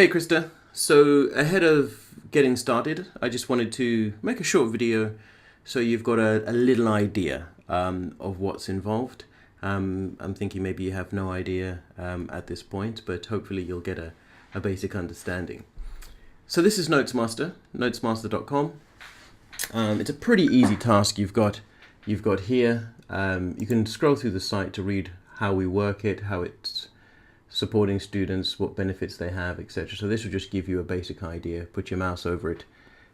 Hey Krista, so ahead of getting started, I just wanted to make a short video so you've got a little idea of what's involved. I'm thinking maybe you have no idea at this point, but hopefully you'll get a basic understanding. So this is Notesmaster, Notesmaster.com. It's a pretty easy task you've got here. You can scroll through the site to read how we work it, how it's supporting students, what benefits they have, etc. So this will just give you a basic idea. Put your mouse over it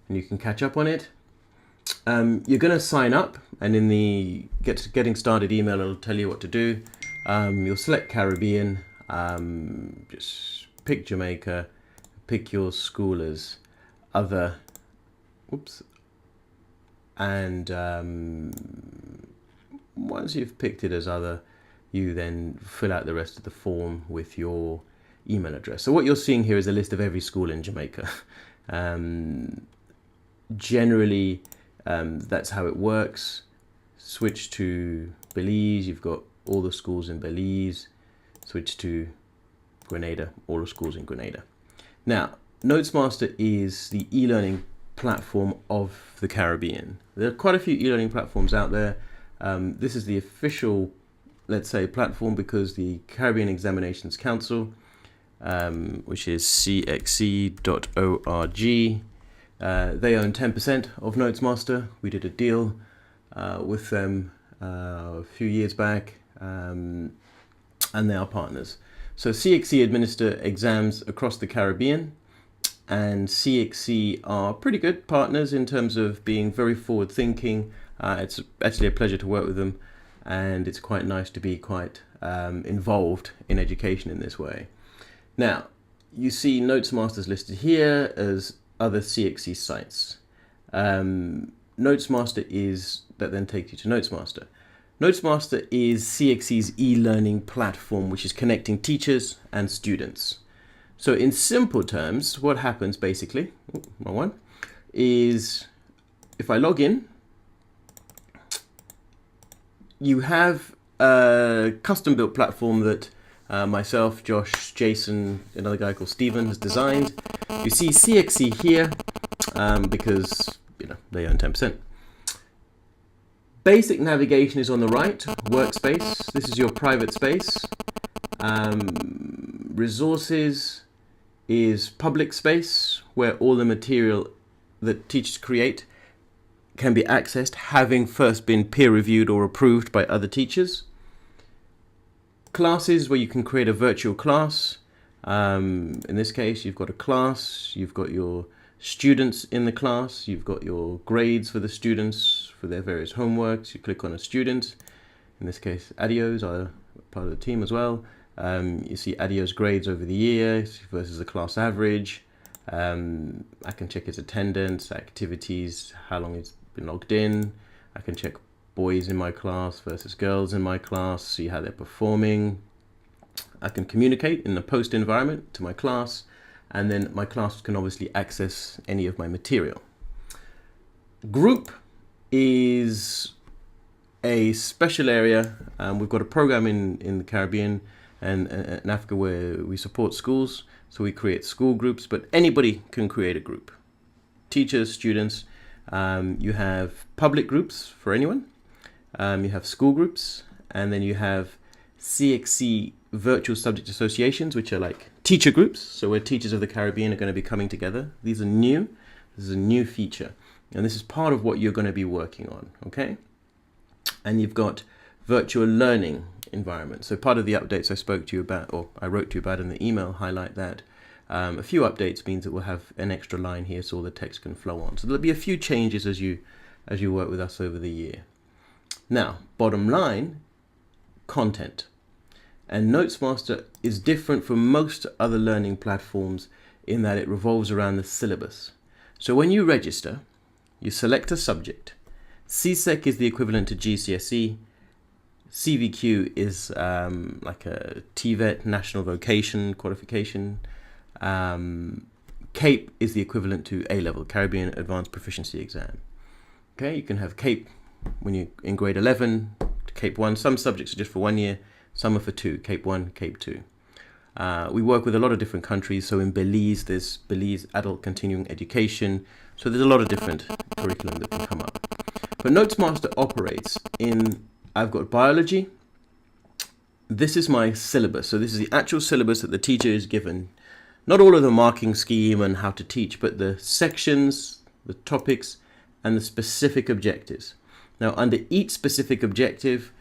and you can catch up on it. You're going to sign up, and in the getting started email it'll tell you what to do. You'll select Caribbean, just pick Jamaica, pick your school as other, and once you've picked it as other, you then fill out the rest of the form with your email address. So what you're seeing here is a list of every school in Jamaica. Generally, that's how it works. Switch to Belize, you've got all the schools in Belize. Switch to Grenada, all the schools in Grenada. Now, Notesmaster is the e-learning platform of the Caribbean. There are quite a few e-learning platforms out there. This is the official, let's say, platform, because the Caribbean Examinations Council, which is cxe.org, they own 10% of Notesmaster. We did a deal with them a few years back, and they are partners. So CXE administer exams across the Caribbean, and CXE are pretty good partners in terms of being very forward thinking. It's actually a pleasure to work with them, and it's quite nice to be quite involved in education in this way. Now, you see Notesmaster's listed here as other CXE sites. Notesmaster is, that then takes you to Notesmaster. Notesmaster is CXE's e-learning platform, which is connecting teachers and students. So in simple terms, what happens basically, is if I log in, you have a custom-built platform that myself, Josh, Jason, another guy called Steven has designed. You see CXE here because they own 10%. Basic navigation is on the right. Workspace, this is your private space. Resources is public space, where all the material that teachers create can be accessed, having first been peer reviewed or approved by other teachers. Classes, where you can create a virtual class. In this case, you've got a class, you've got your students in the class, you've got your grades for the students for their various homeworks. You click on a student. In this case, Adio's are part of the team as well. You see Adio's grades over the year versus the class average. I can check his attendance, activities, how long he's been logged in. I can check boys in my class versus girls in my class, see how they're performing. I can communicate in the post environment to my class, and then my class can obviously access any of my material. Group is a special area. We've got a program in the Caribbean and in Africa where we support schools, so we create school groups, but anybody can create a group. Teachers, students, you have public groups for anyone, you have school groups, and then you have CXE virtual subject associations, which are like teacher groups, so where teachers of the Caribbean are going to be coming together. These are new. This is a new feature, and this is part of what you're going to be working on, okay? And you've got virtual learning environment. So part of the updates I spoke to you about, or I wrote to you about in the email, highlight that. A few updates means that we'll have an extra line here so all the text can flow on. So there'll be a few changes as you work with us over the year. Now, bottom line, content. And Notesmaster is different from most other learning platforms in that it revolves around the syllabus. So when you register, you select a subject. CSEC is the equivalent to GCSE. CVQ is like a TVET, National Vocation Qualification. CAPE is the equivalent to A-Level, Caribbean Advanced Proficiency Exam. Okay, you can have CAPE when you're in grade 11, CAPE 1. Some subjects are just for 1 year, some are for 2, CAPE 1, CAPE 2. We work with a lot of different countries. So in Belize, there's Belize Adult Continuing Education. So there's a lot of different curriculum that can come up. But Notesmaster operates in, I've got biology. This is my syllabus. So this is the actual syllabus that the teacher is given. Not all of the marking scheme and how to teach, but the sections, the topics, and the specific objectives. Now, under each specific objective,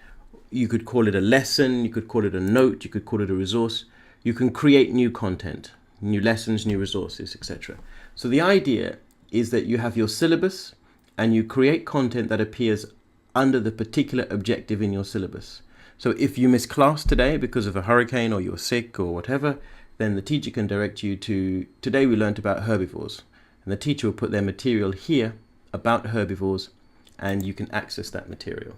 you could call it a lesson, you could call it a note, you could call it a resource. You can create new content, new lessons, new resources, etc. So the idea is that you have your syllabus and you create content that appears under the particular objective in your syllabus. So if you miss class today because of a hurricane or you're sick or whatever, then the teacher can direct you to, today we learned about herbivores, and the teacher will put their material here about herbivores, and you can access that material.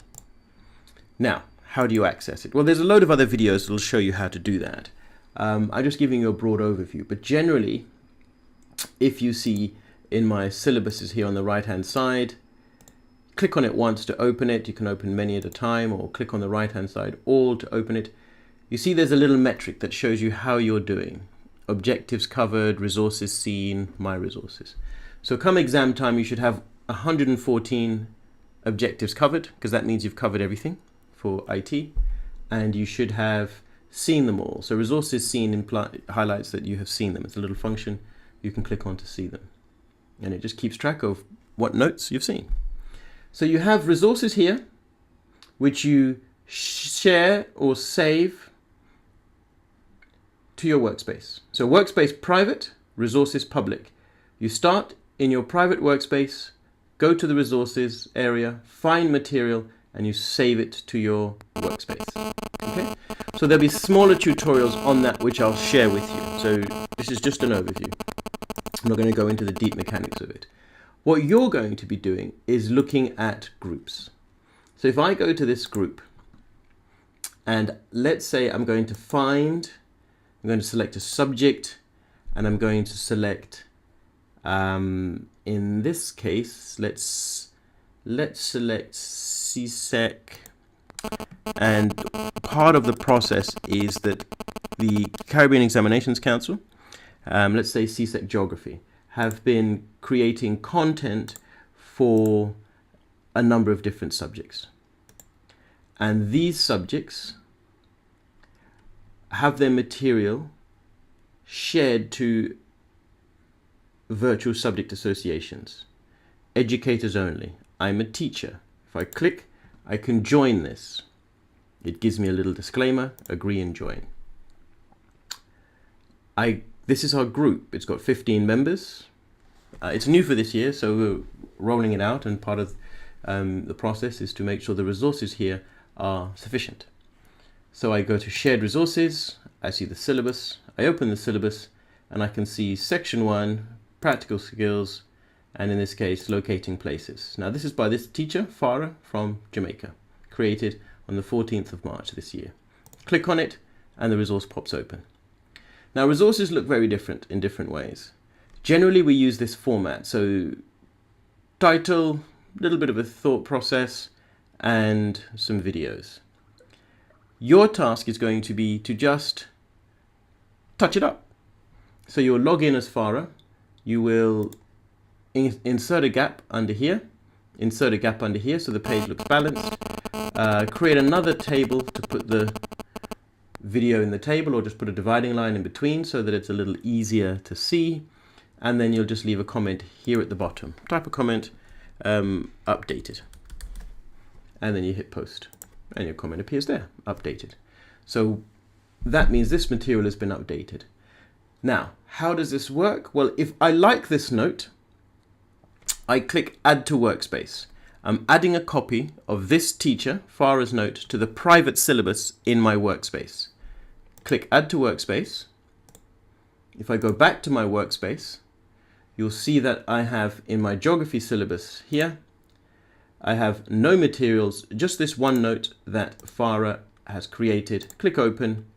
Now, how do you access it? Well, there's a load of other videos that will show you how to do that. I'm just giving you a broad overview, but generally, if you see in my syllabuses here on the right hand side, click on it once to open it. You can open many at a time, or click on the right hand side all to open it. You see there's a little metric that shows you how you're doing. Objectives covered, resources seen, my resources. So come exam time, you should have 114 objectives covered, because that means you've covered everything for IT, and you should have seen them all. So resources seen highlights that you have seen them. It's a little function you can click on to see them, and it just keeps track of what notes you've seen. So you have resources here which you share or save to your workspace. So workspace private, resources public. You start in your private workspace, go to the resources area, find material, and you save it to your workspace. Okay? So there'll be smaller tutorials on that which I'll share with you. So this is just an overview. I'm not going to go into the deep mechanics of it. What you're going to be doing is looking at groups. So if I go to this group, and let's say I'm going to select a subject, and I'm going to select, in this case, let's select CSEC, and part of the process is that the Caribbean Examinations Council, let's say CSEC Geography, have been creating content for a number of different subjects. And these subjects have their material shared to virtual subject associations, educators only. I'm a teacher. If I click, I can join this. It gives me a little disclaimer, agree and join. This is our group. It's got 15 members. It's new for this year, so we're rolling it out, and part of the process is to make sure the resources here are sufficient. So I go to shared resources, I see the syllabus, I open the syllabus, and I can see section 1, practical skills, and in this case, locating places. Now this is by this teacher, Farah, from Jamaica, created on the 14th of March this year. Click on it, and the resource pops open. Now resources look very different in different ways. Generally we use this format, so title, a little bit of a thought process, and some videos. Your task is going to be to just touch it up. So you'll log in as Farah, you will insert a gap under here, insert a gap under here so the page looks balanced, create another table to put the video in the table, or just put a dividing line in between so that it's a little easier to see, and then you'll just leave a comment here at the bottom. Type a comment, updated, and then you hit post and your comment appears there, updated. So that means this material has been updated. Now, how does this work? Well, if I like this note, I click add to workspace. I'm adding a copy of this teacher, Farah's note, to the private syllabus in my workspace. Click add to workspace. If I go back to my workspace, you'll see that I have in my geography syllabus here, I have no materials, just this one note that Farah has created. Click open,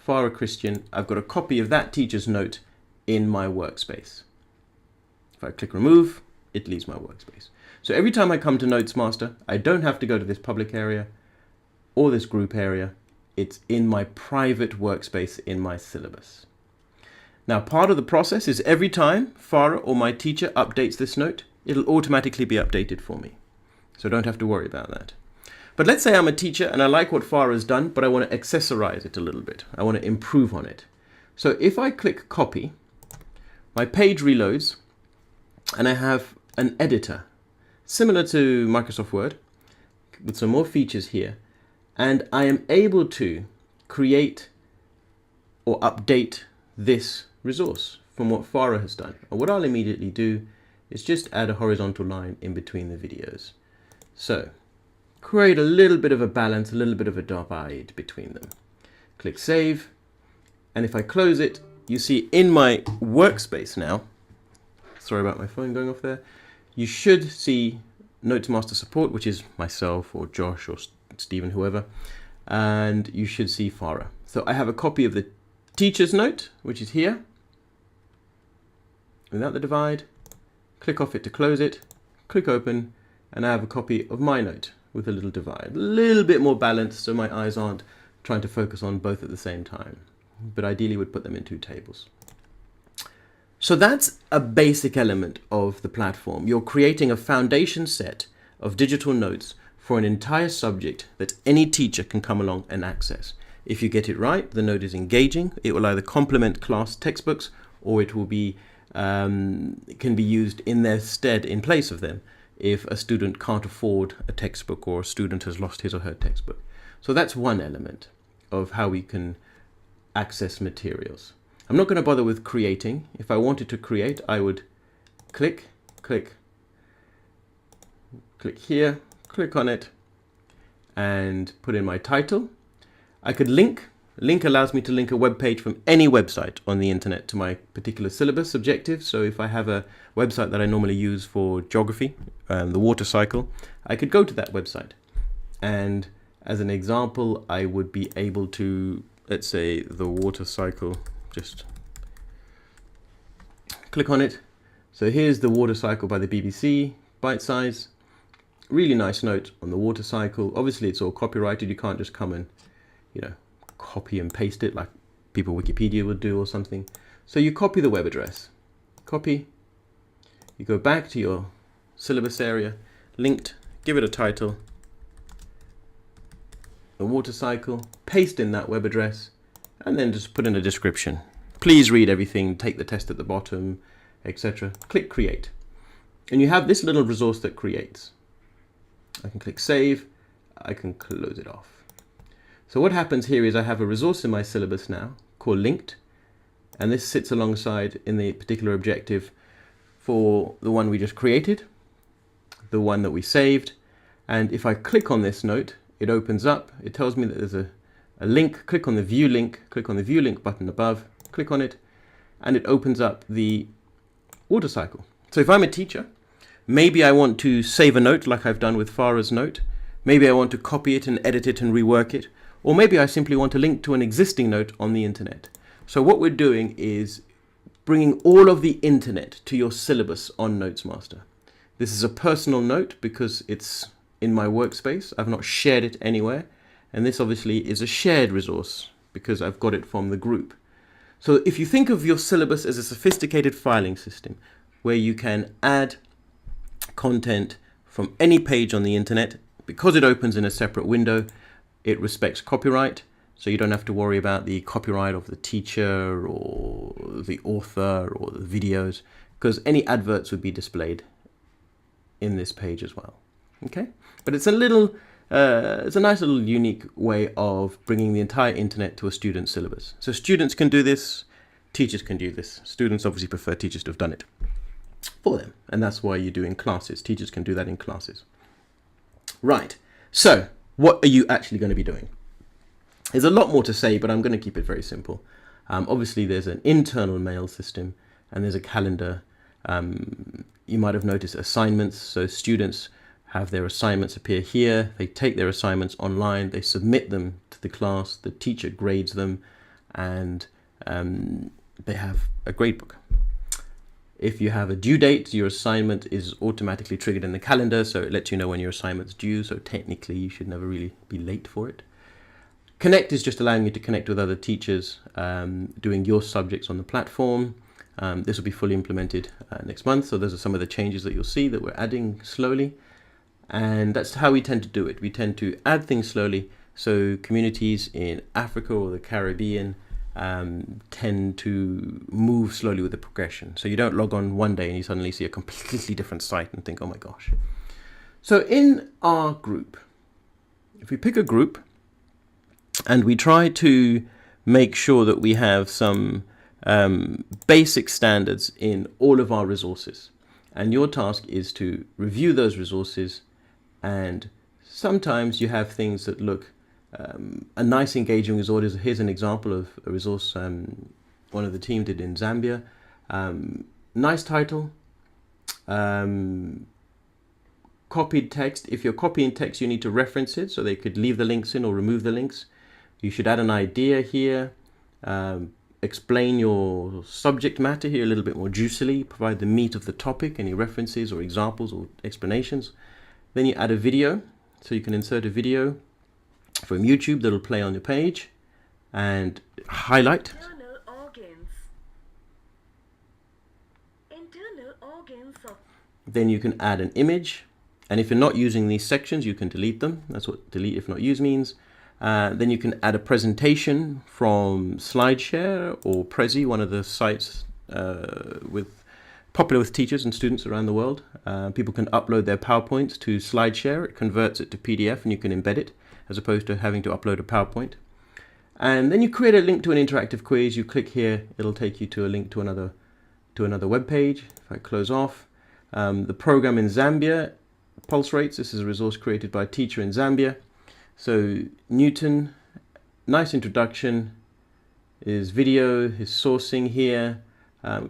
Farah Christian. I've got a copy of that teacher's note in my workspace. If I click remove, it leaves my workspace. So every time I come to Notesmaster, I don't have to go to this public area or this group area. It's in my private workspace in my syllabus. Now, part of the process is every time Farah or my teacher updates this note, it'll automatically be updated for me. So I don't have to worry about that. But let's say I'm a teacher and I like what Farah has done, but I want to accessorize it a little bit. I want to improve on it. So if I click copy, my page reloads and I have an editor similar to Microsoft Word with some more features here. And I am able to create or update this resource from what Farah has done. And what I'll immediately do is just add a horizontal line in between the videos. So create a little bit of a balance, a little bit of a divide between them. Click save. And if I close it, you see in my workspace now, sorry about my phone going off there, you should see Notesmaster support, which is myself or Josh or Stephen, whoever, and you should see Farah. So I have a copy of the teacher's note, which is here, without the divide. Click off it to close it, click open, and I have a copy of my note with a little divide. A little bit more balanced so my eyes aren't trying to focus on both at the same time, but ideally would put them in two tables. So that's a basic element of the platform. You're creating a foundation set of digital notes for an entire subject that any teacher can come along and access. If you get it right, the note is engaging. It will either complement class textbooks or it will be can be used in their stead in place of them if a student can't afford a textbook or a student has lost his or her textbook. So that's one element of how we can access materials. I'm not going to bother with creating. If I wanted to create, I would click here, click on it, and put in my title. I could link. Link allows me to link a web page from any website on the internet to my particular syllabus objective. So if I have a website that I normally use for geography, the water cycle, I could go to that website. And as an example, I would be able to, let's say, the water cycle, just click on it. So here's the water cycle by the BBC, bite size. Really nice note on the water cycle. Obviously, it's all copyrighted. You can't just come and, copy and paste it like people Wikipedia would do or something. So you copy the web address, copy, you go back to your syllabus area, linked, give it a title, the water cycle, paste in that web address, and then just put in a description. Please read everything, take the test at the bottom, etc. Click create. And you have this little resource that creates. I can click save, I can close it off. So what happens here is I have a resource in my syllabus now called linked, and this sits alongside in the particular objective for the one we just created, the one that we saved. And if I click on this note, it opens up, it tells me that there's a link. Click on the view link, click on the view link button above, click on it, and it opens up the water cycle. So if I'm a teacher, maybe I want to save a note like I've done with Farah's note. Maybe I want to copy it and edit it and rework it. Or maybe I simply want to link to an existing note on the internet. So what we're doing is bringing all of the internet to your syllabus on Notesmaster. This is a personal note because it's in my workspace. I've not shared it anywhere. And this obviously is a shared resource because I've got it from the group. So if you think of your syllabus as a sophisticated filing system where you can add content from any page on the internet, because it opens in a separate window, it respects copyright, so you don't have to worry about the copyright of the teacher or the author or the videos, because any adverts would be displayed in this page as well. Okay, but it's a nice little unique way of bringing the entire internet to a student syllabus. So students can do this, teachers can do this. Students obviously prefer teachers to have done it for them, and that's why you do in classes. Teachers can do that in classes. Right, so what are you actually going to be doing? There's a lot more to say, but I'm going to keep it very simple. Obviously, there's an internal mail system and there's a calendar. You might have noticed assignments. So students have their assignments appear here. They take their assignments online. They submit them to the class. The teacher grades them and they have a gradebook. If you have a due date, your assignment is automatically triggered in the calendar, so it lets you know when your assignment's due, so technically you should never really be late for it. Connect is just allowing you to connect with other teachers doing your subjects on the platform. This will be fully implemented next month, so those are some of the changes that you'll see that we're adding slowly. And that's how we tend to do it. We tend to add things slowly, so communities in Africa or the Caribbean tend to move slowly with the progression. So you don't log on one day and you suddenly see a completely different site and think, oh my gosh. So in our group, if we pick a group and we try to make sure that we have some basic standards in all of our resources, and your task is to review those resources, and sometimes you have things that look a nice engaging resource. Here's an example of a resource one of the team did in Zambia. Nice title, copied text. If you're copying text, you need to reference it, so they could leave the links in or remove the links. You should add an idea here, explain your subject matter here a little bit more juicily, provide the meat of the topic, any references or examples or explanations. Then you add a video, so you can insert a video from YouTube that'll play on your page and highlight. Internal organs of. Then you can add an image, and if you're not using these sections, you can delete them. That's what delete if not use means. Then you can add a presentation from SlideShare or Prezi, one of the sites popular with teachers and students around the world. People can upload their PowerPoints to SlideShare. It converts it to PDF and you can embed it, as opposed to having to upload a PowerPoint. And then you create a link to an interactive quiz. You click here, it'll take you to a link to another web page. If I close off, the program in Zambia, Pulse Rates. This is a resource created by a teacher in Zambia. So Newton, nice introduction, his video, his sourcing here.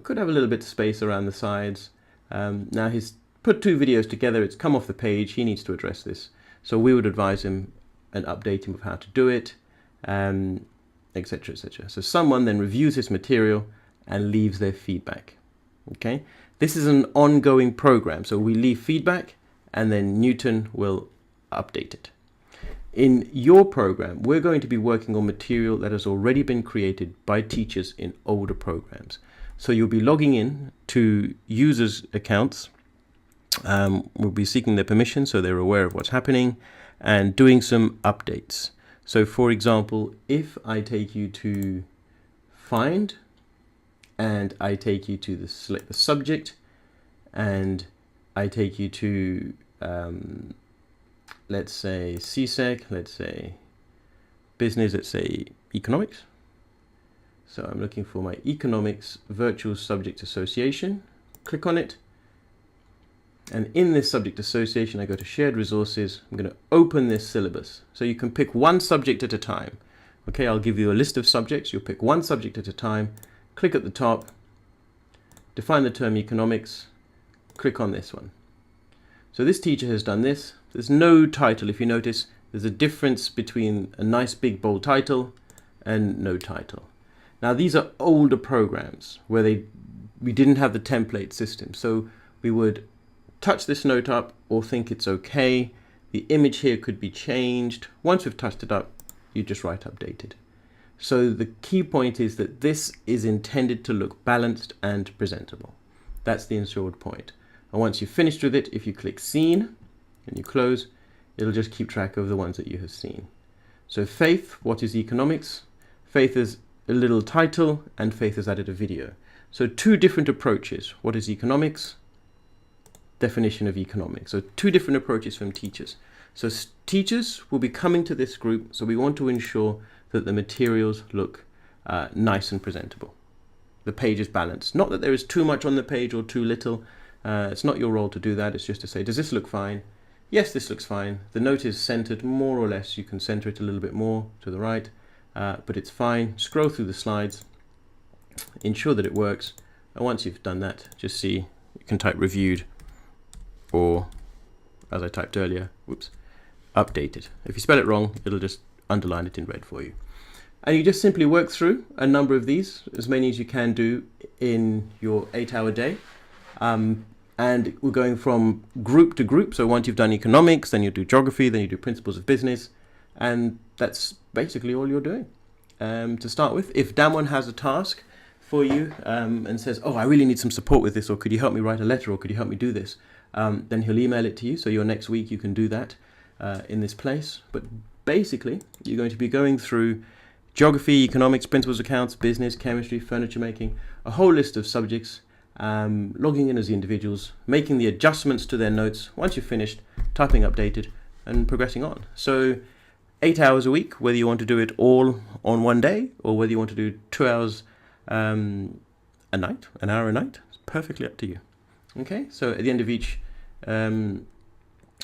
Could have a little bit of space around the sides. Now he's put two videos together, it's come off the page, he needs to address this. So we would advise him and update him of how to do it, etc., etc. So someone then reviews this material and leaves their feedback. Okay, this is an ongoing program, so we leave feedback and then Newton will update it. In your program, we're going to be working on material that has already been created by teachers in older programs. So you'll be logging in to users' accounts. We'll be seeking their permission so they're aware of what's happening and doing some updates. So for example, if I take you to find and I take you to select the subject and I take you to let's say CSEC, let's say business, let's say economics. So I'm looking for my economics virtual subject association. Click on it. And in this subject association, I go to shared resources. I'm going to open this syllabus. So you can pick one subject at a time. Okay, I'll give you a list of subjects. You'll pick one subject at a time. Click at the top. Define the term economics. Click on this one. So this teacher has done this. There's no title. If you notice, there's a difference between a nice big bold title and no title. Now these are older programs where we didn't have the template system. So we would touch this note up or think it's okay. The image here could be changed. Once we've touched it up, you just write updated. So the key point is that this is intended to look balanced and presentable. That's the ensured point. And once you've finished with it, if you click Seen and you close, it'll just keep track of the ones that you have seen. So Faith, what is economics? Faith is a little title and Faith has added a video. So two different approaches. What is economics? Definition of economics. So two different approaches from teachers. So teachers will be coming to this group, so we want to ensure that the materials look nice and presentable. The page is balanced. Not that there is too much on the page or too little. It's not your role to do that. It's just to say, does this look fine? Yes, this looks fine. The note is centered more or less. You can center it a little bit more to the right, but it's fine. Scroll through the slides, ensure that it works. And once you've done that, just see, you can type reviewed or, as I typed earlier, whoops, updated. If you spell it wrong, it'll just underline it in red for you. And you just simply work through a number of these, as many as you can do in your 8-hour day. And we're going from group to group. So once you've done economics, then you do geography, then you do principles of business. And that's basically all you're doing. To start with, if Damon has a task for you and says, oh, I really need some support with this, or could you help me write a letter, or could you help me do this, then he'll email it to you. So your next week you can do that in this place. But basically, you're going to be going through geography, economics, principles accounts, business, chemistry, furniture making, a whole list of subjects, logging in as the individuals, making the adjustments to their notes. Once you've finished, typing updated and progressing on. So 8 hours a week, whether you want to do it all on one day or whether you want to do 2 hours a night, an hour a night, it's perfectly up to you. Okay, so at the end of each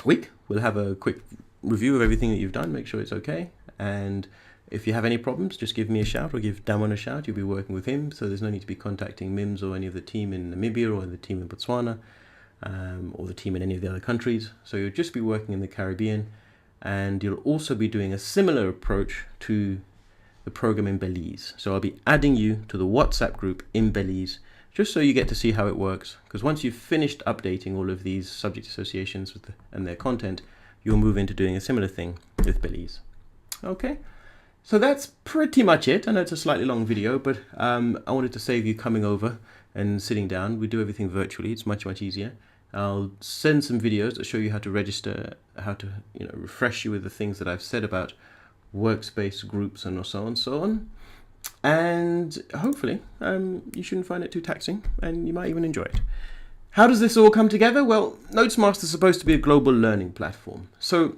week, we'll have a quick review of everything that you've done, make sure it's okay. And if you have any problems, just give me a shout or give Damon a shout. You'll be working with him, so there's no need to be contacting MIMS or any of the team in Namibia or the team in Botswana or the team in any of the other countries. So you'll just be working in the Caribbean. And you'll also be doing a similar approach to the program in Belize. So I'll be adding you to the WhatsApp group in Belize, just so you get to see how it works. Because once you've finished updating all of these subject associations and their content, you'll move into doing a similar thing with Belize. Okay, so that's pretty much it. I know it's a slightly long video, but I wanted to save you coming over and sitting down. We do everything virtually. It's much, much easier. I'll send some videos that show you how to register, how to refresh you with the things that I've said about workspace groups and so on and so on. And hopefully you shouldn't find it too taxing and you might even enjoy it. How does this all come together? Well, Notesmaster is supposed to be a global learning platform. So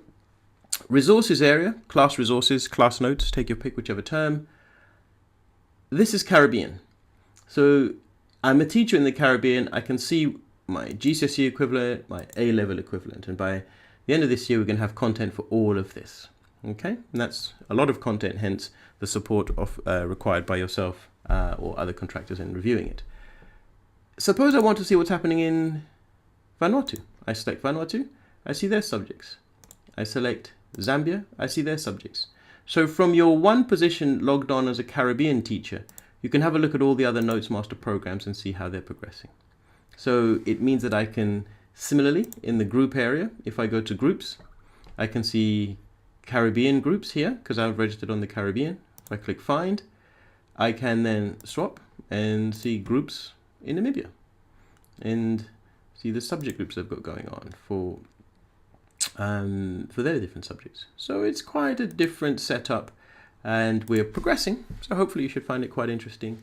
resources area, class resources, class notes, take your pick, whichever term. This is Caribbean. So I'm a teacher in the Caribbean. I can see my GCSE equivalent, my A-level equivalent, and by the end of this year we're going to have content for all of this. Okay, and that's a lot of content, hence the support of required by yourself or other contractors in reviewing it. Suppose I want to see what's happening in Vanuatu. I select Vanuatu, I see their subjects. I select Zambia, I see their subjects. So from your one position logged on as a Caribbean teacher, you can have a look at all the other Notesmaster programs and see how they're progressing. So it means that I can, similarly, in the group area, if I go to groups, I can see Caribbean groups here, because I've registered on the Caribbean. If I click find, I can then swap and see groups in Namibia and see the subject groups they've got going on for their different subjects. So it's quite a different setup and we're progressing. So hopefully you should find it quite interesting.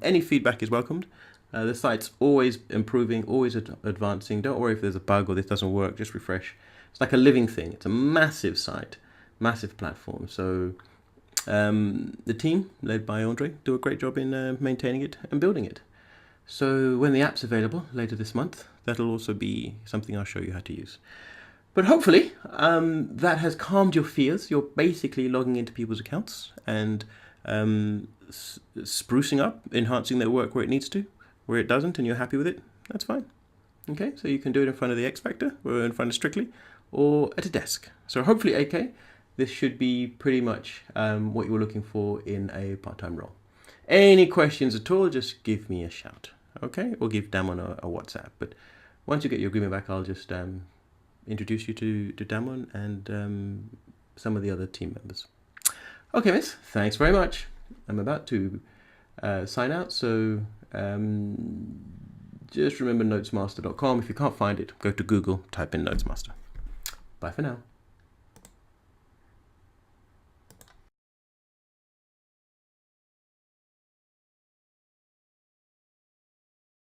Any feedback is welcomed. The site's always improving, always advancing. Don't worry if there's a bug or this doesn't work, just refresh. It's like a living thing. It's a massive site, massive platform. So the team, led by Andre, do a great job in maintaining it and building it. So when the app's available later this month, that'll also be something I'll show you how to use. But hopefully that has calmed your fears. You're basically logging into people's accounts and sprucing up, enhancing their work where it needs to. Where it doesn't and you're happy with it, that's fine. Okay, so you can do it in front of the X Factor or in front of Strictly or at a desk. So hopefully, AK, this should be pretty much what you're looking for in a part-time role. Any questions at all, just give me a shout, okay? Or give Damon a WhatsApp. But once you get your agreement back, I'll just introduce you to Damon and some of the other team members. Okay, miss, thanks very much. I'm about to sign out, so just remember Notesmaster.com. If you can't find it, go to Google, type in Notesmaster. Bye for now.